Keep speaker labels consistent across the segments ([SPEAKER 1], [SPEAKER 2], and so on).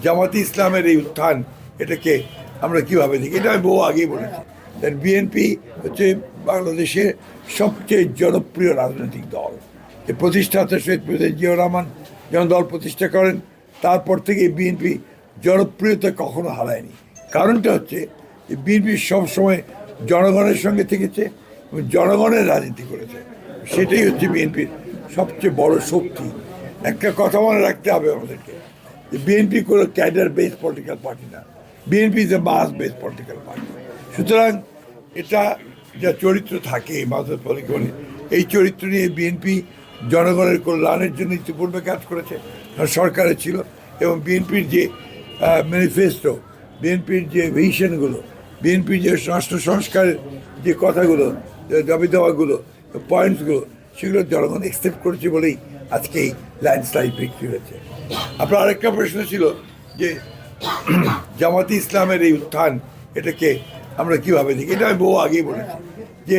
[SPEAKER 1] জামাতে ইসলামের এই উত্থান এটাকে আমরা কীভাবে দেখি, এটা আমি বহু আগেই বলেছি। বিএনপি হচ্ছে বাংলাদেশের সবচেয়ে জনপ্রিয় রাজনৈতিক দল। এই প্রতিষ্ঠাতা শহীদ প্রেসিডেন্ট জিয়াউর রহমান যখন দল প্রতিষ্ঠা করেন তারপর থেকে বিএনপি জনপ্রিয়তা কখনো হারায়নি। কারণটা হচ্ছে যে বিএনপি সবসময় জনগণের সঙ্গে থেকেছে এবং জনগণের রাজনীতি করেছে। সেটাই হচ্ছে বিএনপির সবচেয়ে বড় শক্তি। একটা কথা মনে রাখতে হবে আমাদেরকে, যে বিএনপি কোনো ক্যাডার বেস পলিটিক্যাল পার্টি না, BNP is a mass base political party. সুতরাং এটা যা চরিত্র থাকে মাসের পলিটিক্যাল, এই চরিত্র নিয়ে বিএনপি জনগণের কল্যাণের জন্য ইতিপূর্বে কাজ করেছে, সরকারে ছিল। এবং বিএনপির যে ম্যানিফেস্টো, বিএনপির যে ভিশনগুলো, বিএনপির যে রাষ্ট্র সংস্কারের যে কথাগুলো, দাবি দেওয়াগুলো, পয়েন্টসগুলো, সেগুলো জনগণ অ্যাকসেপ্ট করেছে বলেই আজকে এই ল্যান্ডস্লাইড বিক্রি হয়েছে। আপনার আরেকটা প্রশ্ন ছিল যে জামাতে ইসলামের এই উত্থান এটাকে আমরা কীভাবে দেখি, এটা আমি বহু আগেই বলেছি যে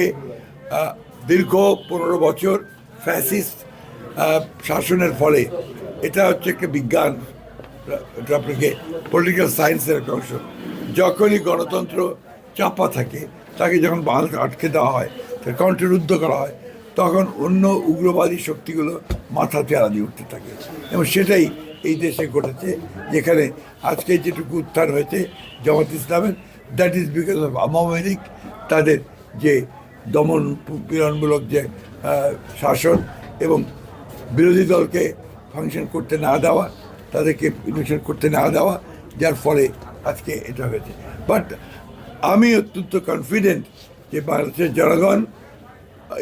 [SPEAKER 1] দীর্ঘ 15 বছর ফ্যাসিস্ট শাসনের ফলে এটা হচ্ছে একটা বিজ্ঞান, এটা আপনাকে পলিটিক্যাল সায়েন্সের একটা অংশ। যখনই গণতন্ত্র চাপা থাকে, তাকে যখন বাঁধ আটকে দেওয়া হয়, তাকে কণ্ঠরুদ্ধ করা হয়, তখন অন্য উগ্রবাদী শক্তিগুলো মাথা চেহারা দিয়ে উঠতে থাকে। এবং সেটাই এই দেশে ঘটেছে, যেখানে আজকে যেটুকু উত্থান হয়েছে জামাত ইসলামের, that is because of Awami League, তাদের যে দমন পীড়নমূলক যে শাসন এবং বিরোধী দলকে ফাংশন করতে না দেওয়া, তাদেরকে ইনভেশন করতে না দেওয়া, যার ফলে আজকে এটা হয়েছে। বাট আমি অত্যন্ত কনফিডেন্ট যে বাংলাদেশের জনগণ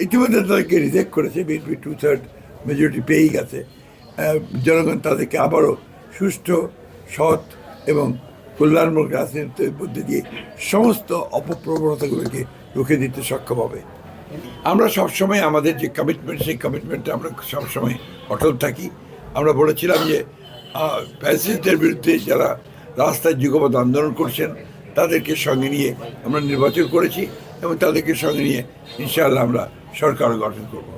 [SPEAKER 1] ইতিমধ্যে তাদেরকে রিজেক্ট করেছে, বিএনপি 2/3 মেজরিটি পেয়েই গেছে। জনগণ তাদেরকে আবারও সুষ্ঠু, সৎ এবং কল্যাণমূলক রাজনীতির মধ্যে দিয়ে সমস্ত অপপ্রবণতাগুলোকে রুখে দিতে সক্ষম হবে। আমরা সবসময় আমাদের যে কমিটমেন্ট, সেই কমিটমেন্টে আমরা সবসময় অটল থাকি। আমরা বলেছিলাম যে ফ্যাসিস্টদের বিরুদ্ধে যারা রাস্তায় যুগপৎ আন্দোলন করছেন তাদেরকে সঙ্গে নিয়ে আমরা নির্বাচন করেছি এবং তাদেরকে সঙ্গে নিয়ে ইনশাআল্লাহ আমরা সরকার গঠন করব।